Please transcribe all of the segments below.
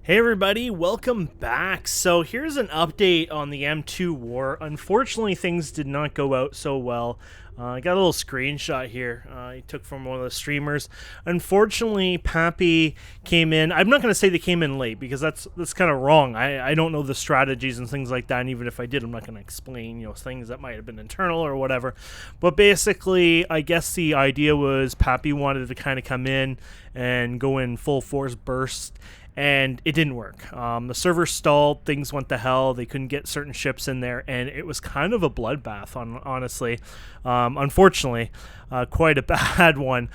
Hey everybody, welcome back. So here's an update on the M2 war. Unfortunately, things did not go out so well. I got a little screenshot here I took from one of the streamers. Unfortunately, Pappy came in. I'm not going to say they came in late because that's kind of wrong. I don't know the strategies and things like that, and even if I did, I'm not going to explain things that might have been internal or whatever. But basically, I guess the idea was Pappy wanted to kind of come in and go in full force burst, and it didn't work. The server stalled, things went to hell, they couldn't get certain ships in there, and it was kind of a bloodbath, honestly. Unfortunately, quite a bad one.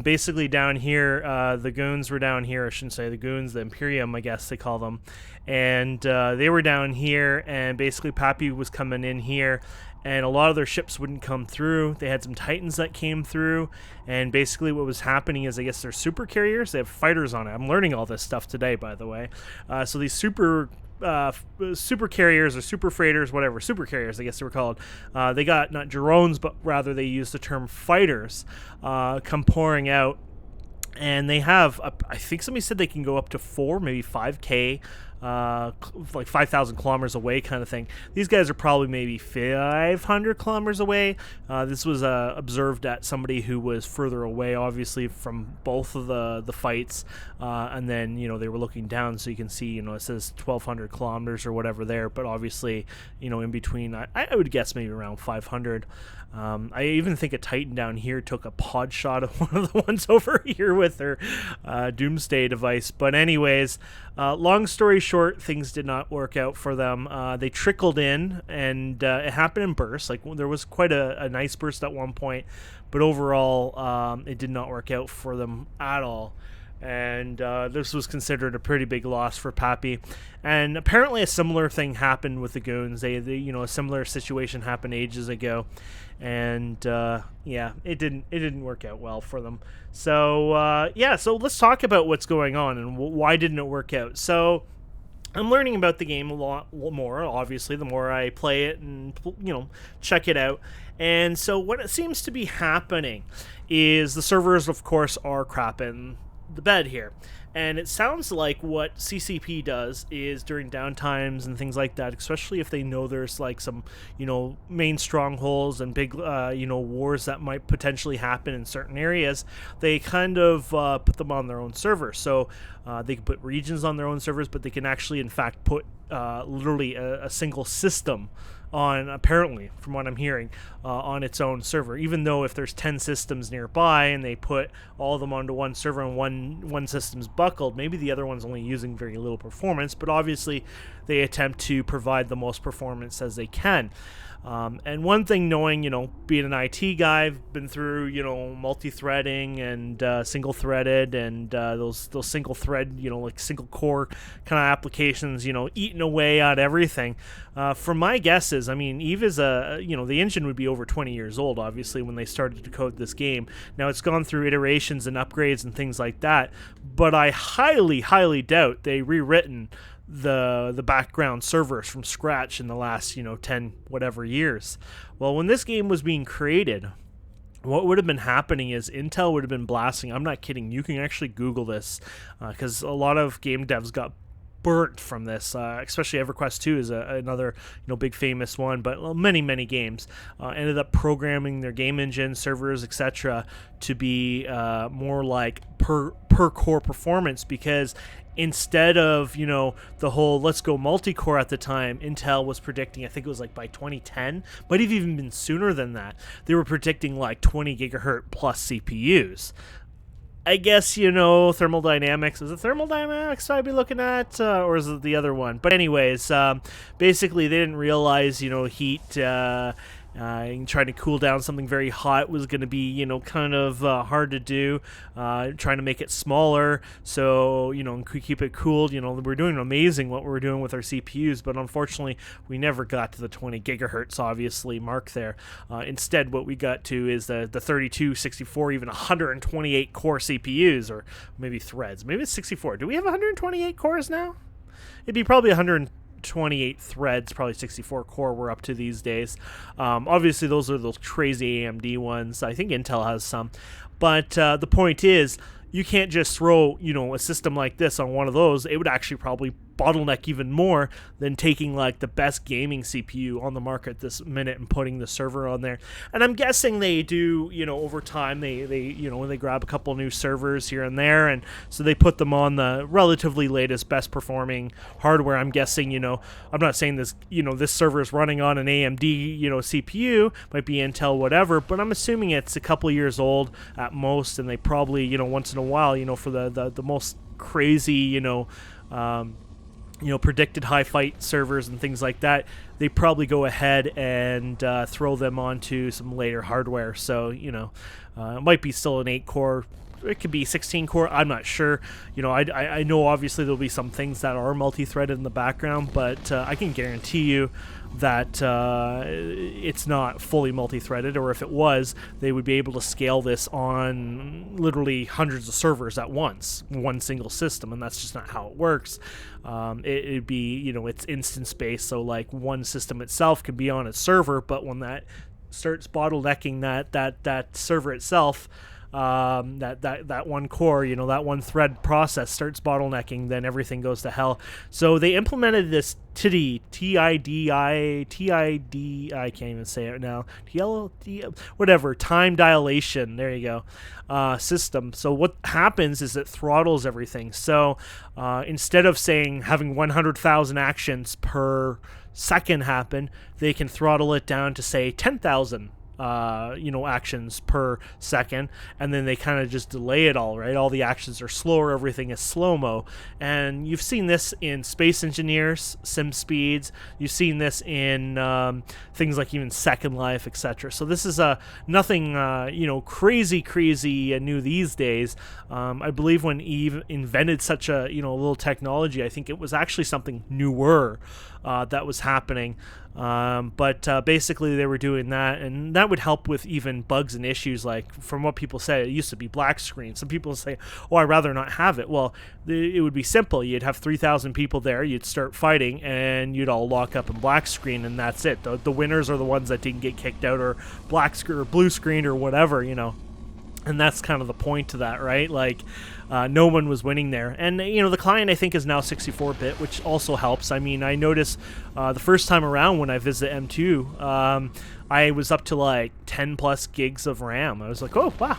Basically down here, the goons were down here, I shouldn't say the goons, the Imperium, I guess they call them, and they were down here, and basically Pappy was coming in here, and a lot of their ships wouldn't come through. They had some Titans that came through, and basically what was happening is, I guess they're super carriers. They have fighters on it. I'm learning all this stuff today, by the way. So these super carriers or super freighters, whatever, super carriers, I guess they were called. They got not drones, but rather they used the term fighters come pouring out. And they have, I think somebody said they can go up to 4, maybe 5K, like 5,000 kilometers away kind of thing. These guys are probably maybe 500 kilometers away. This was observed at somebody who was further away, obviously, from both of the fights. And then, they were looking down, so you can see, it says 1,200 kilometers or whatever there. But obviously, in between, I would guess maybe around 500. I even think a Titan down here took a pod shot of one of the ones over here with their Doomsday device. But anyways, long story short, things did not work out for them. They trickled in, and it happened in bursts. Like, there was quite a nice burst at one point, but overall, it did not work out for them at all. And this was considered a pretty big loss for Pappy. And apparently a similar thing happened with the goons. They a similar situation happened ages ago, and yeah, it didn't work out well for them. So so let's talk about what's going on and why didn't it work out. So I'm learning about the game a lot more, obviously, the more I play it and check it out. And so what it seems to be happening is the servers, of course, are crapping the bed here, and it sounds like what CCP does is during downtimes and things like that, especially if they know there's like some main strongholds and big wars that might potentially happen in certain areas, they kind of put them on their own server. So they can put regions on their own servers, but they can actually in fact put literally a single system on, apparently from what I'm hearing, on its own server, even though if there's 10 systems nearby and they put all of them onto one server and one system's buckled, maybe the other one's only using very little performance, but obviously they attempt to provide the most performance as they can. And one thing, knowing, being an IT guy, I've been through, multi-threading and single-threaded and those single-thread, like single-core kind of applications, eating away at everything. From my guesses, I mean, Eve is the engine would be over 20 years old, obviously, when they started to code this game. Now, it's gone through iterations and upgrades and things like that, but I highly, highly doubt they rewritten the background servers from scratch in the last 10 whatever years. Well, when this game was being created, what would have been happening is Intel would have been blasting. I'm not kidding, you can actually Google this, because a lot of game devs got burnt from this, especially EverQuest 2 is another big famous one, but many games ended up programming their game engine, servers, etc. to be more like per core performance, because instead of the whole let's go multi-core at the time, Intel was predicting, I think it was like by 2010, might have even been sooner than that, they were predicting like 20 gigahertz plus CPUs. I guess, thermal dynamics. Is it thermal dynamics I'd be looking at? Or is it the other one? But anyways, basically they didn't realize, heat and trying to cool down something very hot was going to be, kind of hard to do. Trying to make it smaller, so, keep it cooled. We're doing amazing what we're doing with our CPUs, but unfortunately, we never got to the 20 gigahertz, obviously, mark there. Instead, what we got to is the 32, 64, even 128 core CPUs, or maybe threads. Maybe it's 64. Do we have 128 cores now? It'd be probably 128 threads, probably 64 core we're up to these days. Obviously, those are those crazy AMD ones. I think Intel has some. But the point is, you can't just throw, a system like this on one of those. It would actually probably bottleneck even more than taking like the best gaming CPU on the market this minute and putting the server on there. And I'm guessing they do, over time they grab a couple new servers here and there, and so they put them on the relatively latest, best performing hardware. I'm guessing, I'm not saying this, this server is running on an AMD, CPU, might be Intel, whatever, but I'm assuming it's a couple years old at most, and they probably, once in a while, for the most crazy, predicted high fight servers and things like that, they probably go ahead and throw them onto some later hardware. So, it might be still an 8-core. It could be 16-core. I'm not sure. I know obviously there'll be some things that are multi-threaded in the background, but I can guarantee you that it's not fully multi-threaded, or if it was, they would be able to scale this on literally hundreds of servers at once, one single system, and that's just not how it works. It'd be, it's instance-based, so like one system itself can be on its server, but when that starts bottlenecking that server itself, that one core, that one thread process starts bottlenecking, then everything goes to hell. So they implemented this TIDI, I can't even say it now, whatever, time dilation, there you go, system. So what happens is it throttles everything. So instead of having 100,000 actions per second happen, they can throttle it down to say 10,000 actions per second, and then they kind of just delay it all, right? All the actions are slower, everything is slow-mo, and you've seen this in Space Engineers, sim speeds, you've seen this in things like even Second Life, etc. So this is nothing crazy new these days. I believe when Eve invented such a little technology, I think it was actually something newer that was happening. But basically they were doing that, and that would help with even bugs and issues. Like, from what people say, it used to be black screen. Some people say, oh, I'd rather not have it. Well, it would be simple. You'd have 3,000 people there, you'd start fighting, and you'd all lock up in black screen, and that's it. The winners are the ones that didn't get kicked out, or black screen or blue screen or whatever, and that's kind of the point to that, right? Like, no one was winning there. And, the client, I think, is now 64-bit, which also helps. I mean, I noticed the first time around when I visited M2, I was up to like 10 plus gigs of RAM. I was like, oh, wow.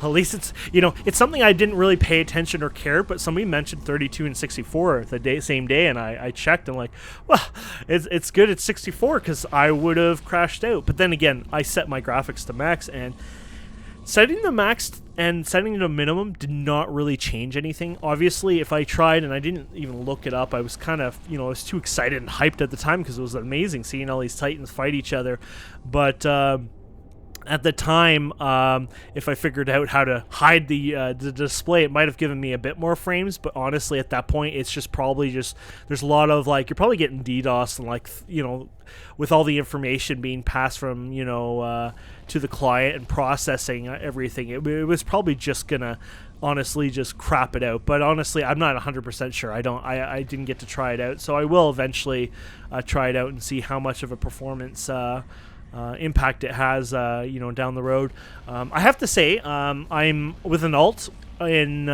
At least it's, it's something I didn't really pay attention or care, but somebody mentioned 32 and 64 the same day, and I checked and like, well, it's good at 64 because I would have crashed out. But then again, I set my graphics to max, and setting the max and setting the minimum did not really change anything. Obviously, if I tried, and I didn't even look it up, I was kind of, I was too excited and hyped at the time because it was amazing seeing all these Titans fight each other. But at the time, if I figured out how to hide the display, it might have given me a bit more frames. But honestly, at that point, it's just probably just, there's a lot of like, you're probably getting DDoS and like, with all the information being passed from, to the client and processing everything, it was probably just gonna honestly just crap it out. But honestly, I'm not 100% sure. I didn't get to try it out, so I will eventually try it out and see how much of a performance impact it has, down the road. I have to say, I'm with an alt in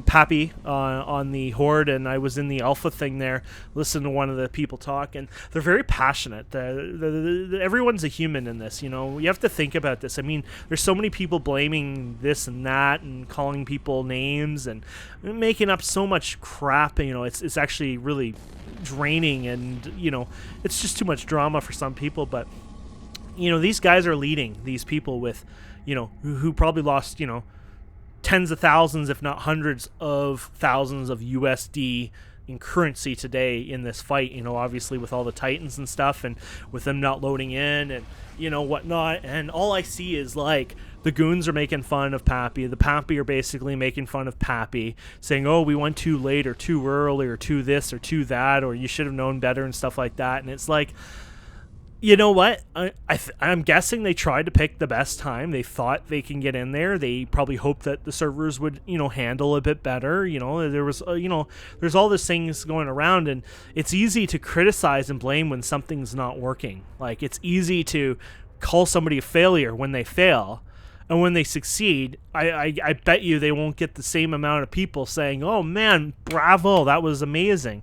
Pappy on the Horde, and I was in the alpha thing there, listening to one of the people talk, and they're very passionate. Everyone's a human in this, you have to think about this. I mean, there's so many people blaming this and that and calling people names and making up so much crap. It's actually really draining, and it's just too much drama for some people. But these guys are leading these people with, who probably lost, tens of thousands, if not hundreds of thousands of USD in currency today in this fight, obviously with all the Titans and stuff, and with them not loading in and, whatnot. And all I see is like, the goons are making fun of Pappy. The Pappy are basically making fun of Pappy, saying, oh, we went too late or too early or too this or too that, or you should have known better and stuff like that. And it's like, you know what? I'm guessing they tried to pick the best time. They thought they can get in there. They probably hoped that the servers would, handle a bit better. There was, there's all these things going around, and it's easy to criticize and blame when something's not working. Like, it's easy to call somebody a failure when they fail, And when they succeed, I bet you they won't get the same amount of people saying, oh man, bravo, that was amazing.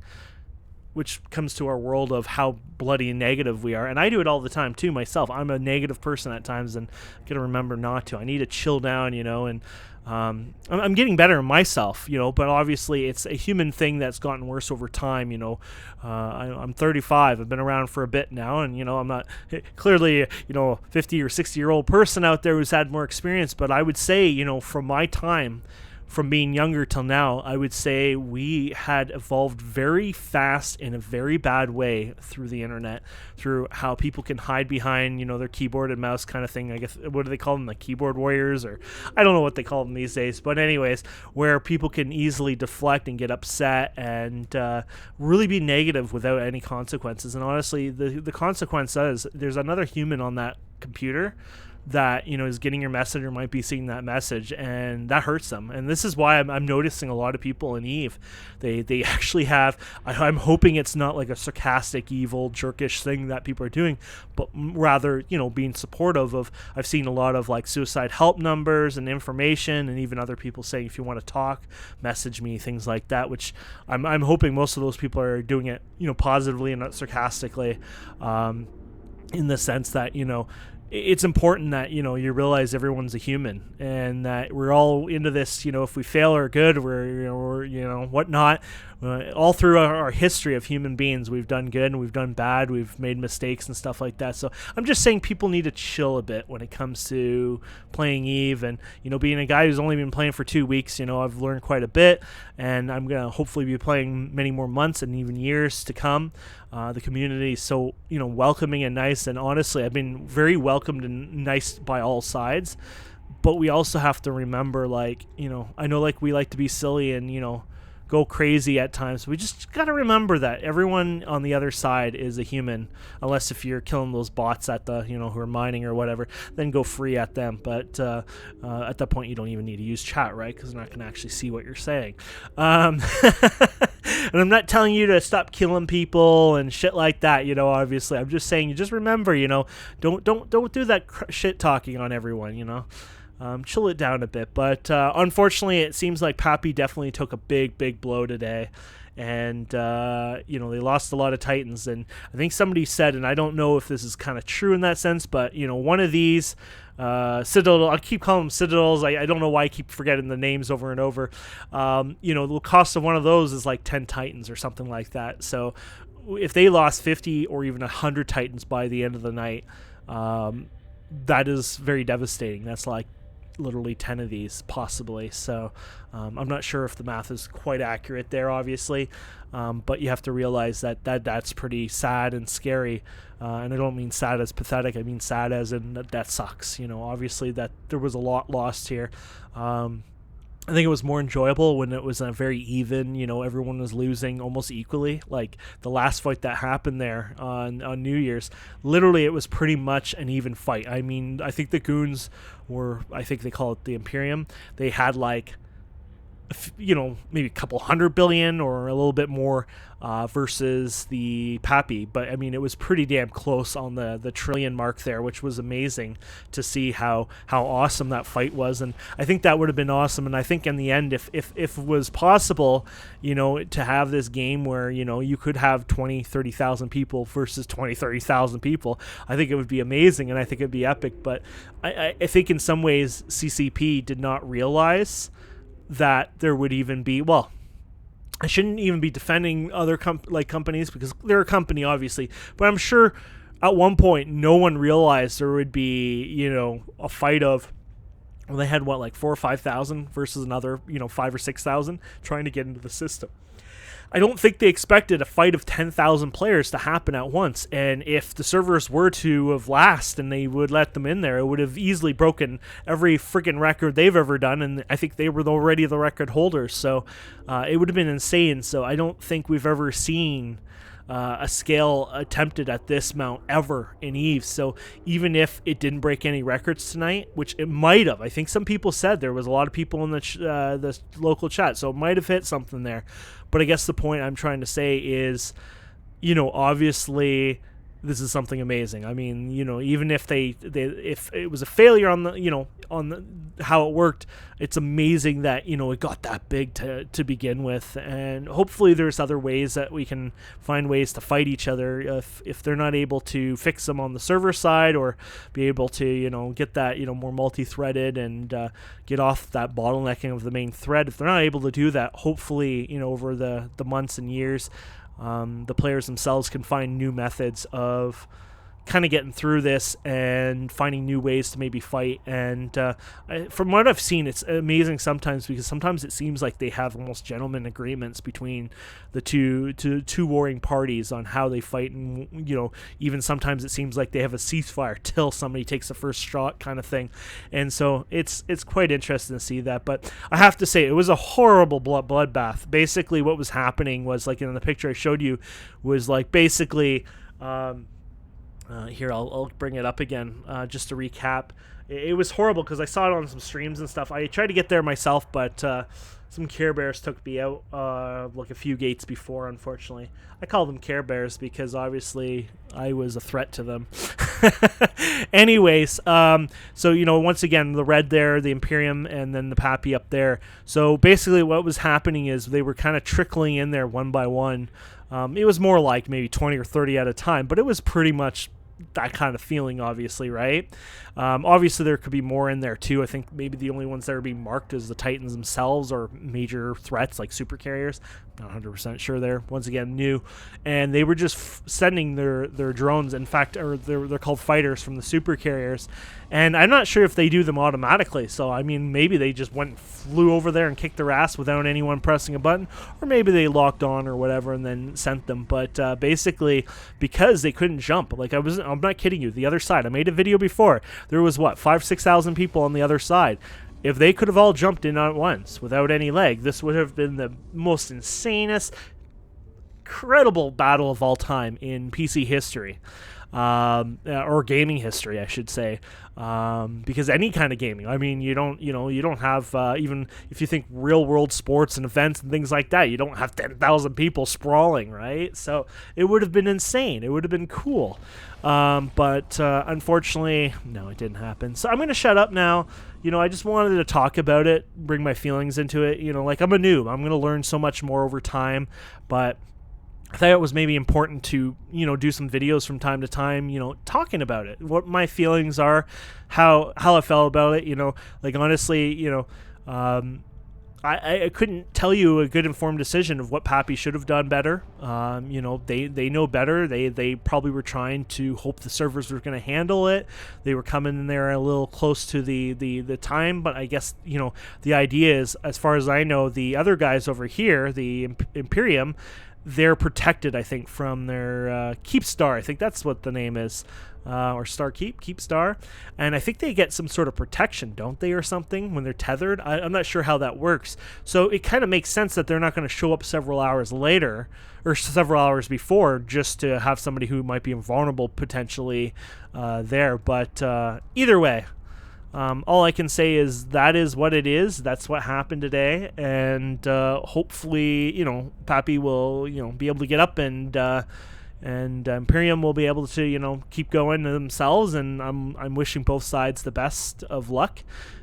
Which comes to our world of how bloody negative we are. And I do it all the time too myself. I'm a negative person at times, and I'm going to remember not to. I need to chill down, and I'm getting better myself, but obviously it's a human thing that's gotten worse over time. I'm 35. I've been around for a bit now, and I'm not clearly 50 or 60-year-old person out there who's had more experience, but I would say from my time, from being younger till now, I would say we had evolved very fast in a very bad way through the internet, through how people can hide behind, their keyboard and mouse kind of thing. I guess, what do they call them? The keyboard warriors, or I don't know what they call them these days. But anyways, where people can easily deflect and get upset and really be negative without any consequences. And honestly, the consequence is there's another human on that computer that is getting your message or might be seeing that message, and that hurts them. And this is why I'm noticing a lot of people in Eve, they actually have, I'm hoping it's not like a sarcastic, evil, jerkish thing that people are doing, but rather being supportive of. I've seen a lot of like suicide help numbers and information, and even other people saying, if you want to talk, message me, things like that, which I'm hoping most of those people are doing it positively and not sarcastically, in the sense that it's important that you realize everyone's a human, and that we're all into this. If we fail or good, we're whatnot. All through our history of human beings, we've done good and we've done bad. We've made mistakes and stuff like that. So I'm just saying people need to chill a bit when it comes to playing Eve. And being a guy who's only been playing for 2 weeks, I've learned quite a bit, and I'm gonna hopefully be playing many more months and even years to come. The community is so welcoming and nice, and honestly, I've been very welcomed and nice by all sides. But we also have to remember, I know we like to be silly and go crazy at times. We just got to remember that everyone on the other side is a human, unless if you're killing those bots at the who are mining or whatever, then go free at them. But at that point, you don't even need to use chat, right? Because they're not going to actually see what you're saying. And I'm not telling you to stop killing people and shit like that. Obviously, I'm just saying, you just remember, don't do that shit talking on everyone. Chill it down a bit. But unfortunately, it seems like Pappy definitely took a big blow today. And, they lost a lot of Titans. And I think somebody said, and I don't know if this is kind of true in that sense, but, one of these Citadel, I keep calling them Citadels. I don't know why I keep forgetting the names over and over. The cost of one of those is like 10 Titans or something like that. So if they lost 50 or even 100 Titans by the end of the night, that is very devastating. That's like literally 10 of these possibly. So I'm not sure if the math is quite accurate there, obviously, but you have to realize that's pretty sad and scary, and I don't mean sad as pathetic. I mean sad as in that sucks. Obviously that there was a lot lost here. I think it was more enjoyable when it was a very even, everyone was losing almost equally. Like the last fight that happened there on New Year's, literally it was pretty much an even fight. I mean, I think the goons were, I think they call it the Imperium. They had like, maybe a couple 100 billion or a little bit more versus the Pappy. But I mean, it was pretty damn close on the trillion mark there, which was amazing to see how awesome that fight was. And I think that would have been awesome. And I think in the end, if it was possible, to have this game where, you could have 20,000-30,000 people versus 20,000-30,000 people, I think it would be amazing. And I think it'd be epic. But I think in some ways CCP did not realize that there would even be, well, I shouldn't even be defending other companies, because they're a company, obviously, but I'm sure at one point no one realized there would be, a fight of, well, they had like 4,000 or 5,000 versus another, 5,000 or 6,000 trying to get into the system. I don't think they expected a fight of 10,000 players to happen at once. And if the servers were to have last and they would let them in there, it would have easily broken every freaking record they've ever done. And I think they were already the record holders. So it would have been insane. So I don't think we've ever seen a scale attempted at this amount ever in Eve. So even if it didn't break any records tonight, which it might have, I think some people said there was a lot of people in the local chat, so it might have hit something there. But I guess the point I'm trying to say is, obviously this is something amazing. I mean, even if if it was a failure on how it worked, it's amazing that it got that big to begin with. And hopefully there's other ways that we can find ways to fight each other if they're not able to fix them on the server side, or be able to get that more multi-threaded and get off that bottlenecking of the main thread. If they're not able to do that, hopefully over the months and years, the players themselves can find new methods of kind of getting through this and finding new ways to maybe fight. And from what I've seen, it's amazing sometimes, because sometimes it seems like they have almost gentleman agreements between the two warring parties on how they fight. And even sometimes it seems like they have a ceasefire till somebody takes the first shot, kind of thing. And so it's quite interesting to see that. But I have to say, it was a horrible bloodbath. Basically what was happening was, like in the picture I showed you, was like basically here, I'll bring it up again just to recap. It was horrible because I saw it on some streams and stuff. I tried to get there myself, but some Care Bears took me out like a few gates before, unfortunately. I call them Care Bears because obviously I was a threat to them. Anyways, so, once again, the red there, the Imperium, and then the Pappy up there. So basically what was happening is they were kind of trickling in there one by one. It was more like maybe 20 or 30 at a time, but it was pretty much that kind of feeling, obviously, right? Obviously there could be more in there too. I think maybe the only ones that are being marked is the Titans themselves, or major threats like super carriers. Not 100% sure there. Once again, new. And they were just sending their drones, in fact, or they're called fighters, from the super carriers. And I'm not sure if they do them automatically. So, I mean, maybe they just went and flew over there and kicked their ass without anyone pressing a button. Or maybe they locked on or whatever and then sent them. But basically, because they couldn't jump, like I'm not kidding you, the other side, I made a video before. There was, 5,000-6,000 people on the other side. If they could have all jumped in at once without any lag, this would have been the most insanest, incredible battle of all time in PC history. Or gaming history, I should say, because any kind of gaming. I mean, you don't have even if you think real world sports and events and things like that, you don't have 10,000 people sprawling, right? So it would have been insane. It would have been cool, but unfortunately, no, it didn't happen. So I'm gonna shut up now. I just wanted to talk about it, bring my feelings into it. Like I'm a noob. I'm gonna learn so much more over time, but I thought it was maybe important to, do some videos from time to time, talking about it, what my feelings are, how I felt about it, like honestly, I couldn't tell you a good informed decision of what Pappy should have done better. They know better. They probably were trying to hope the servers were going to handle it. They were coming in there a little close to the time, but I guess, the idea is, as far as I know, the other guys over here, the Imperium, they're protected, I think, from their Keep Star. I think that's what the name is. Or Star Keep Star. And I think they get some sort of protection, don't they, or something, when they're tethered? I'm not sure how that works. So it kind of makes sense that they're not going to show up several hours later, or several hours before, just to have somebody who might be invulnerable potentially there. But either way, all I can say is that is what it is. That's what happened today, and hopefully, Pappy will, be able to get up, and Imperium will be able to, keep going themselves. And I'm wishing both sides the best of luck,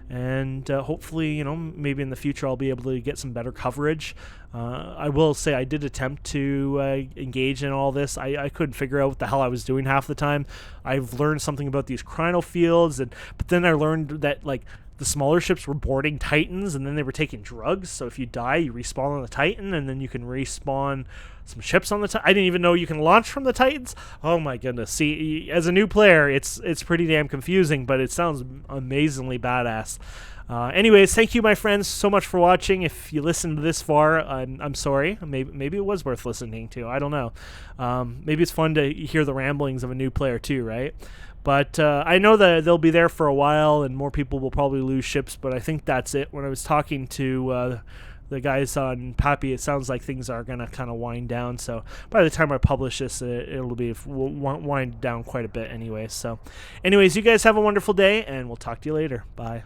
and hopefully, maybe in the future I'll be able to get some better coverage. I will say I did attempt to engage in all this. I couldn't figure out what the hell I was doing half the time. I've learned something about these chrono fields, but then I learned that, like, the smaller ships were boarding Titans, and then they were taking drugs. So if you die, you respawn on the Titan, and then you can respawn some ships on the Titan. I didn't even know you can launch from the Titans. Oh my goodness. See, as a new player, it's pretty damn confusing, but it sounds amazingly badass. Anyways, thank you, my friends, so much for watching. If you listened this far, I'm sorry. Maybe it was worth listening to. I don't know. Maybe it's fun to hear the ramblings of a new player too, right? But I know that they'll be there for a while, and more people will probably lose ships, but I think that's it. When I was talking to the guys on Pappy, it sounds like things are going to kind of wind down. So by the time I publish this, it'll be wind down quite a bit anyway. So anyways, you guys have a wonderful day, and we'll talk to you later. Bye.